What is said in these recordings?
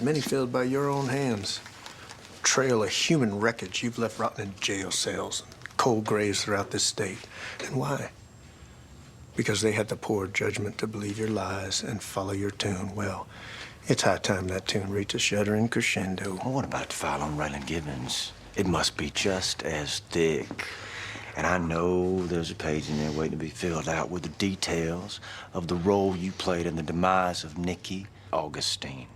but many filled by your own hands. Trail of human wreckage you've left rotting in jail cells and cold graves throughout this state. And why? Because they had the poor judgment to believe your lies and follow your tune. Well, it's high time that tune reached a shuddering crescendo. Well, what about the file on Raylan Gibbons? It must be just as thick. And I know there's a page in there waiting to be filled out with the details of the role you played in the demise of Nikki Augustine.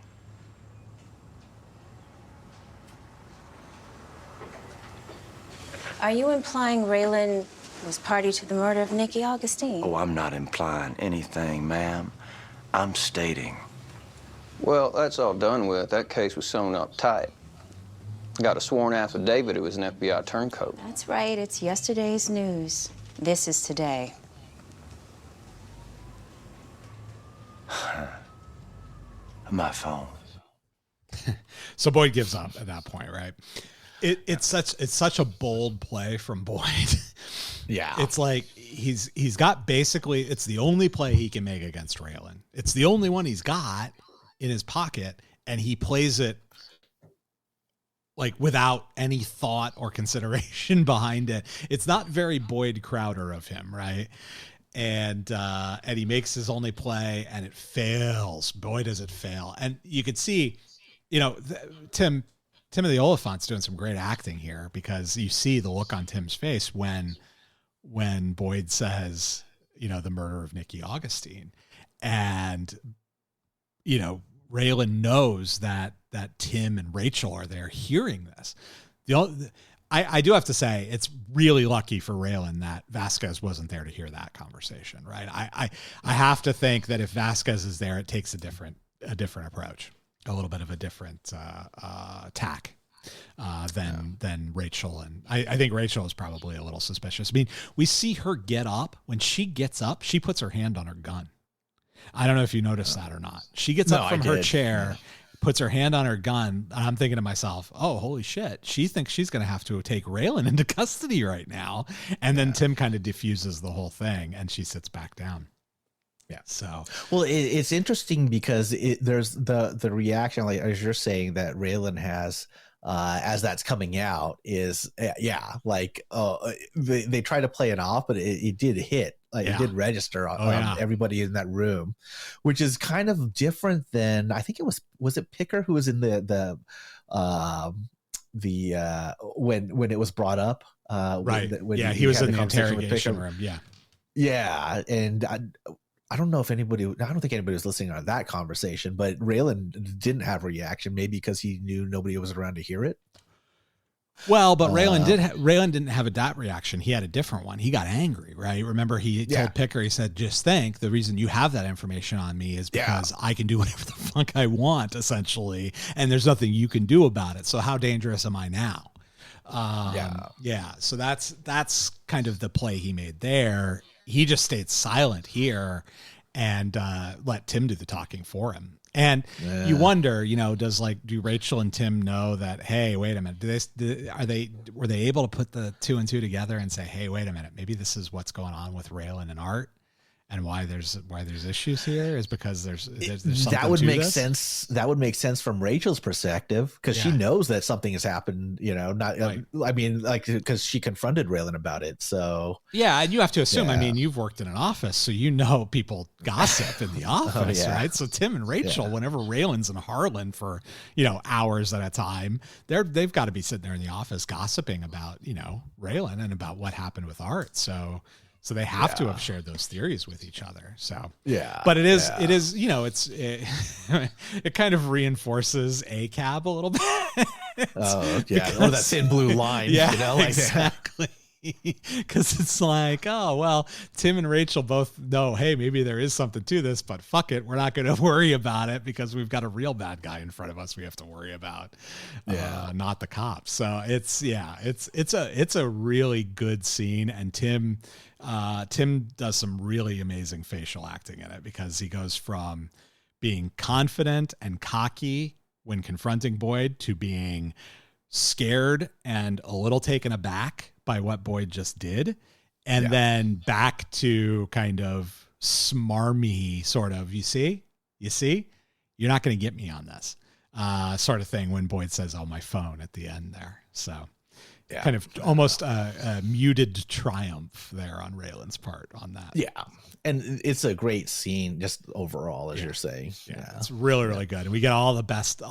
Are you implying Raylan was party to the murder of Nikki Augustine? Oh, I'm not implying anything, ma'am. I'm stating. Well, that's all done with. That case was sewn up tight. Got a sworn affidavit it was an FBI turncoat. That's right. It's yesterday's news. This is today. My phone. So Boyd gives up at that point, right? It's such a bold play from Boyd. Yeah. It's like he's got basically, it's the only play he can make against Raylan. It's the only one he's got in his pocket, and he plays it like without any thought or consideration behind it. It's not very Boyd Crowder of him, right? And he makes his only play and it fails. Boy, does it fail. And you could see, Timothy Oliphant's doing some great acting here, because you see the look on Tim's face when Boyd says, the murder of Nikki Augustine. And, Raylan knows that Tim and Rachel are there hearing this. I do have to say, it's really lucky for Raylan that Vasquez wasn't there to hear that conversation, right? I have to think that if Vasquez is there, it takes a different approach, a little bit of a different tack than Rachel. And I think Rachel is probably a little suspicious. I mean, we see her get up. When she gets up, she puts her hand on her gun. I don't know if you noticed that or not. She gets up from her chair, puts her hand on her gun, and I'm thinking to myself, oh, holy shit. She thinks she's going to have to take Raylan into custody right now. And then Tim kind of diffuses the whole thing, and she sits back down. Yeah. So, well, it's interesting because there's the reaction, like as you're saying, that Raylan has as that's coming out is, they try to play it off, but it did hit. It did register on everybody in that room, which is kind of different than, I think it was it Picker who was in the when it was brought up, right? When he was in the interrogation room. Yeah, and I don't know if anybody, I don't think anybody was listening on that conversation, but Raylan didn't have a reaction, maybe because he knew nobody was around to hear it. Well, but Raylan didn't have that reaction. He had a different one. He got angry, right? Remember, he told Picker, he said, just think, the reason you have that information on me is because I can do whatever the fuck I want, essentially, and there's nothing you can do about it. So how dangerous am I now? So that's kind of the play he made there. He just stayed silent here and let Tim do the talking for him. And you wonder, do Rachel and Tim know that, hey, wait a minute, were they able to put the two and two together and say, hey, wait a minute, maybe this is what's going on with Raylan and Art? And why there's issues here is because there's something that would to make this? sense. That would make sense from Rachel's perspective, because she knows that something has happened. I mean, like, because she confronted Raylan about it. So and you have to assume. I mean, you've worked in an office, so people gossip in the office, right? So Tim and Rachel, whenever Raylan's in Harlan for hours at a time, they've got to be sitting there in the office gossiping about Raylan and about what happened with Art. So they have to have shared those theories with each other. So, but it is, it kind of reinforces ACAB a little bit. Or that thin blue line, exactly. Because it's like, oh, well, Tim and Rachel both know, hey, maybe there is something to this, but fuck it. We're not going to worry about it because we've got a real bad guy in front of us we have to worry about, not the cops. So it's a really good scene. And Tim does some really amazing facial acting in it, because he goes from being confident and cocky when confronting Boyd to being scared and a little taken aback by what Boyd just did. And then back to kind of smarmy sort of, you see, you're not going to get me on this. sort of thing when Boyd says, "Oh, my phone" at the end there. So kind of almost a muted triumph there on Raylan's part on that. Yeah. And it's a great scene just overall, as you're saying. Yeah, it's really, really good. And we get all the best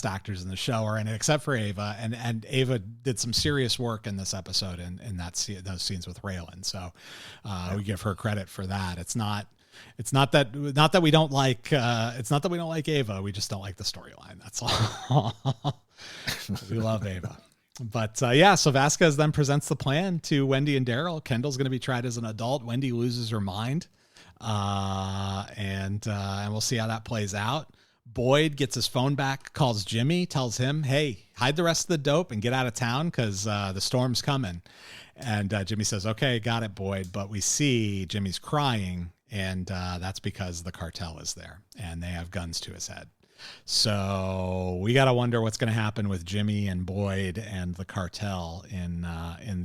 actors in the show are in it, except for Ava. And Ava did some serious work in this episode in those scenes with Raylan. So we give her credit for that. It's not that we don't like Ava. We just don't like the storyline. That's all. We love Ava. But so Vasquez then presents the plan to Wendy and Daryl. Kendall's going to be tried as an adult. Wendy loses her mind. And we'll see how that plays out. Boyd gets his phone back, calls Jimmy, tells him, "Hey, hide the rest of the dope and get out of town because the storm's coming." And Jimmy says, "Okay, got it, Boyd." But we see Jimmy's crying, and that's because the cartel is there and they have guns to his head. So we got to wonder what's going to happen with Jimmy and Boyd and the cartel in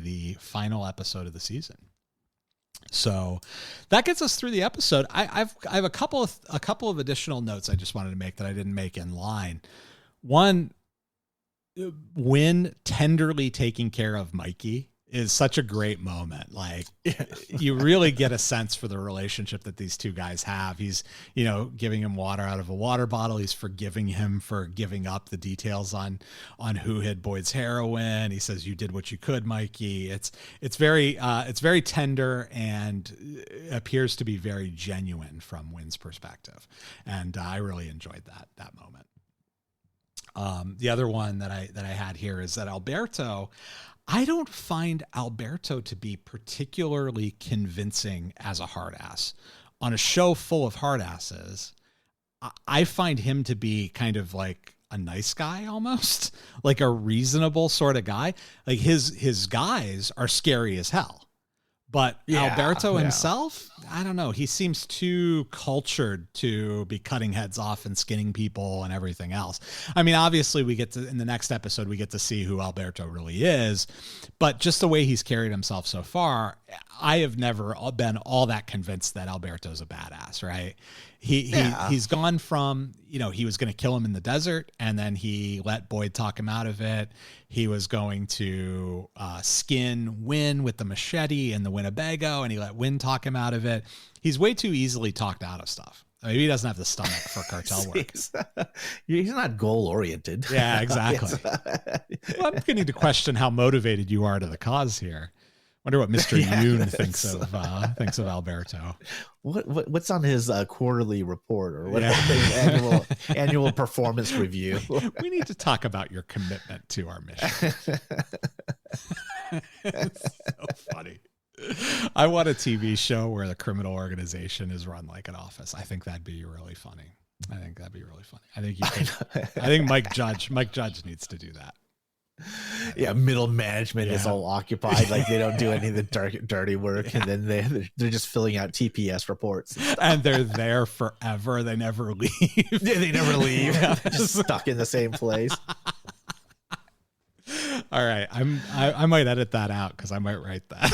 the final episode of the season. So that gets us through the episode. I have a couple of additional notes I just wanted to make that I didn't make in line. One, Wynn tenderly taking care of Mikey is such a great moment. Like, you really get a sense for the relationship that these two guys have. He's, giving him water out of a water bottle. He's forgiving him for giving up the details on who hid Boyd's heroin. He says, "You did what you could, Mikey." It's very tender and appears to be very genuine from Wynn's perspective. And I really enjoyed that moment. The other one that I had here is that I don't find Alberto to be particularly convincing as a hard ass. On a show full of hard asses, I find him to be kind of like a nice guy, almost like a reasonable sort of guy. Like his guys are scary as hell. But Alberto himself, I don't know. He seems too cultured to be cutting heads off and skinning people and everything else. I mean, obviously in the next episode, we get to see who Alberto really is, but just the way he's carried himself so far, I have never been all that convinced that Alberto's a badass, right? He's gone from, he was going to kill him in the desert, and then he let Boyd talk him out of it. He was going to skin Wynn with the machete in the Winnebago, and he let Wynn talk him out of it. He's way too easily talked out of stuff. Maybe he doesn't have the stomach for cartel work. He's not goal-oriented. Yeah, exactly. Well, I'm beginning to question how motivated you are to the cause here. Wonder what Mr. Yoon thinks of Alberto. What's on his quarterly report or whatever, his annual performance review? We need to talk about your commitment to our mission. It's so funny. I want a TV show where the criminal organization is run like an office. I think that'd be really funny. I think Mike Judge needs to do that. Yeah, middle management is all occupied, like they don't do any of the dirty work, and then they're just filling out TPS reports, and they're there forever. They never leave. Yeah, they never leave. Just stuck in the same place. All right, I might edit that out because I might write that.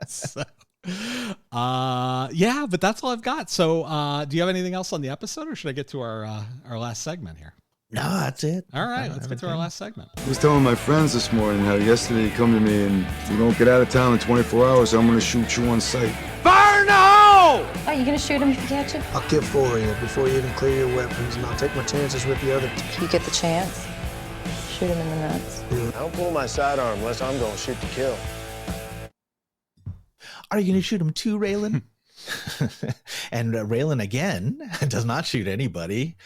So, but that's all I've got. So, do you have anything else on the episode, or should I get to our last segment here? No, that's it. All right, let's get to our last segment. I was telling my friends this morning how yesterday you come to me and you don't get out of town in 24 hours, I'm going to shoot you on sight. Fire now! Oh, you gonna shoot him if you catch him? I'll kill 4 of you before you even clear your weapons, and I'll take my chances with the other 2. You get the chance. Shoot him in the nuts. I don't pull my sidearm unless I'm going to shoot to kill. Are you going to shoot him too, Raylan? And Raylan again does not shoot anybody.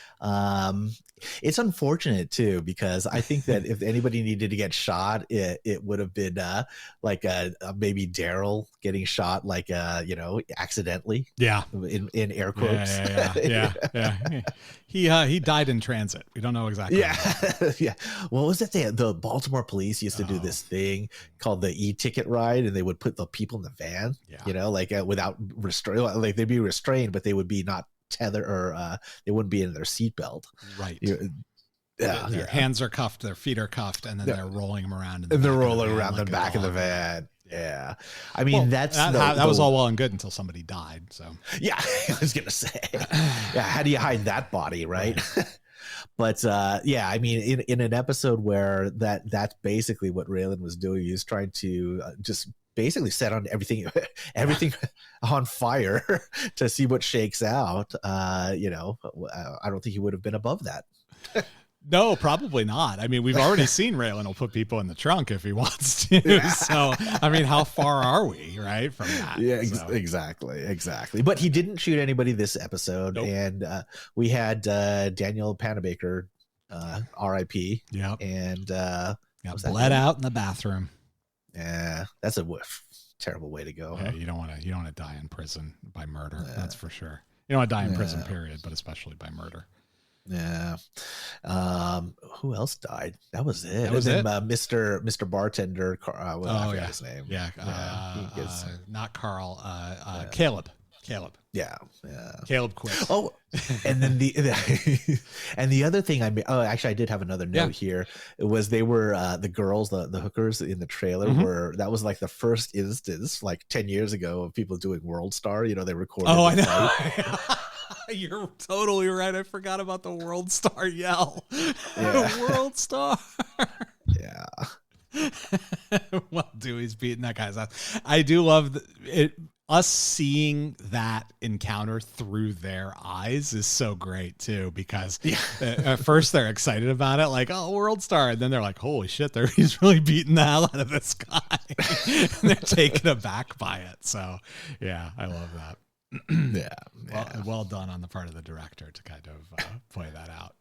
It's unfortunate too, because I think that if anybody needed to get shot, it would have been maybe Daryl getting shot, accidentally. Yeah, in air quotes. Yeah. He died in transit. We don't know exactly. Yeah. What was it? The Baltimore police used to do this thing called the e-ticket ride, and they would put the people in the van. Yeah. Without restraint, like they'd be restrained, but they would be not tethered, or they wouldn't be in their seatbelt. Right. Their hands are cuffed, their feet are cuffed, and then they're rolling them around. They're rolling around the back of the van. Yeah. I mean, that was all well and good until somebody died. So yeah, I was going to say, yeah. How do you hide that body? Right. But yeah, I mean, in an episode where that's basically what Raylan was doing, he was trying to just basically set on everything on fire to see what shakes out. I don't think he would have been above that. No, probably not. I mean, we've already seen Raylan will put people in the trunk if he wants to. So, I mean, how far are we, right, from that? Yeah, exactly. But he didn't shoot anybody this episode. Nope. And we had Daniel Panabaker, R.I.P. Yeah. And got bled out in the bathroom. Yeah, that's a terrible way to go. Yeah, huh? You don't want to die in prison by murder. That's for sure. You don't want to die in prison, period, but especially by murder. Yeah. Who else died? That was it. That was it. Mr. Bartender. I forgot his name. Yeah. Not Carl. Caleb. Yeah. Caleb quit. Oh, and then the other thing actually I did have another note here. It was they were the girls, the hookers in the trailer that was like the first instance like 10 years ago of people doing World Star. They recorded. Oh, I know. You're totally right. I forgot about the World Star yell. Yeah. World Star. Yeah. Well, Dewey's beating that guy's ass. I do love us seeing that encounter through their eyes is so great too, because at first they're excited about it, like, oh, World Star, and then they're like, holy shit, he's really beating the hell out of this guy. And they're taken aback by it. So yeah, I love that. Well done on the part of the director to kind of play that out.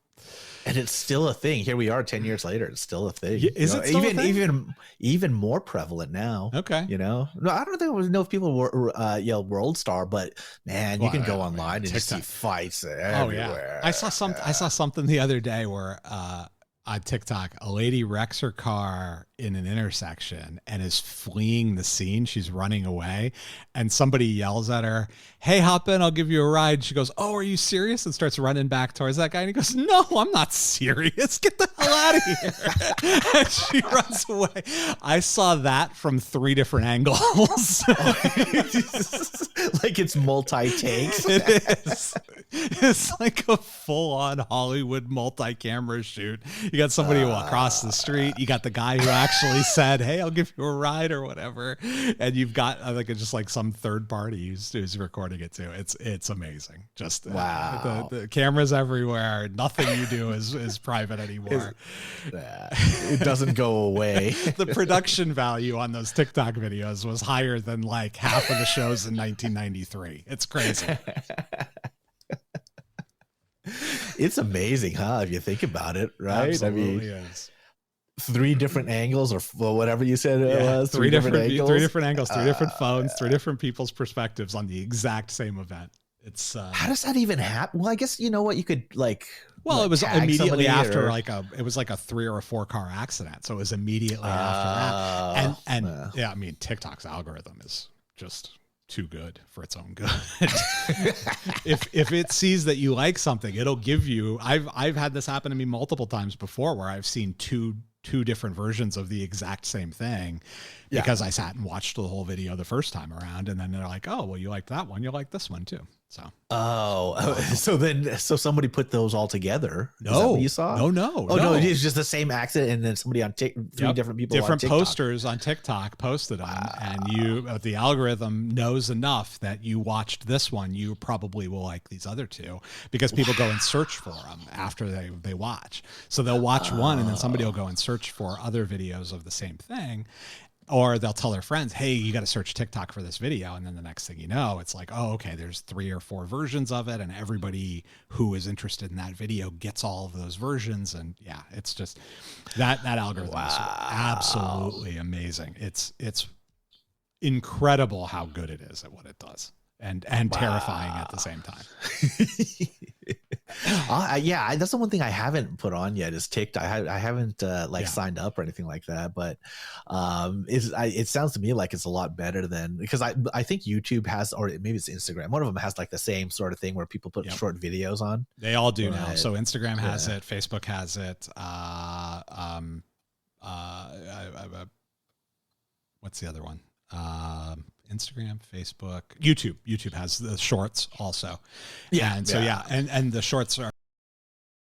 And it's still a thing. Here we are 10 years later. It's still a thing. Is it still a thing? Even more prevalent now. Okay. No, I don't know if people yell World Star, but man, you can go online and just see fights everywhere. I saw something the other day where on TikTok, a lady wrecks her car in an intersection and is fleeing the scene. She's running away, and somebody yells at her, "Hey, hop in, I'll give you a ride." She goes, "Oh, are you serious?" And starts running back towards that guy. And he goes, "No, I'm not serious. Get the hell out of here." And she runs away. I saw that from 3 different angles. Like it's multi-takes. It is. It's like a full-on Hollywood multi-camera shoot. You got somebody across the street. You got the guy who actually said, "Hey, I'll give you a ride," or whatever. And you've got just like some third party who's recording it too. It's amazing. Just wow. The cameras everywhere. Nothing you do is private anymore. It doesn't go away. The production value on those TikTok videos was higher than like half of the shows in 1993. It's crazy. It's amazing, huh? If you think about it, right? Absolutely is. 3 different angles, or whatever you said it was. 3 different angles. 3 different angles, 3 different phones, 3 different people's perspectives on the exact same event. It's how does that even happen? Well, I guess you know what you could like. Well, it was immediately after it was like a 3 or 4 car accident, so it was immediately after that. And I mean, TikTok's algorithm is just too good for its own good. if it sees that you like something, it'll give you. I've had this happen to me multiple times before, where I've seen two different versions of the exact same thing, because I sat and watched the whole video the first time around, and then they're like, "Oh, well, you liked that one, you like this one too." So so somebody put those all together. No, is that what you saw? No, it is just the same accident, and then somebody on 3 different people, different on TikTok. posters on TikTok posted them, and the algorithm knows enough that you watched this one, you probably will like these other 2, because people go and search for them after they watch. So they'll watch one, and then somebody will go and search for other videos of the same thing. Or they'll tell their friends, "Hey, you got to search TikTok for this video." And then the next thing you know, it's like, oh, okay, there's 3 or 4 versions of it. And everybody who is interested in that video gets all of those versions. And yeah, it's just that algorithm is absolutely amazing. It's incredible how good it is at what it does, and terrifying at the same time. That's the one thing I haven't put on yet is TikTok. I haven't signed up or anything like that, but it sounds to me like it's a lot better than, because I think YouTube has, or maybe it's Instagram, one of them has like the same sort of thing where people put short videos on. They all do now. So Instagram has it, Facebook has it. What's the other one? Instagram, Facebook, YouTube. YouTube has the shorts also. Yeah. And so, and the shorts are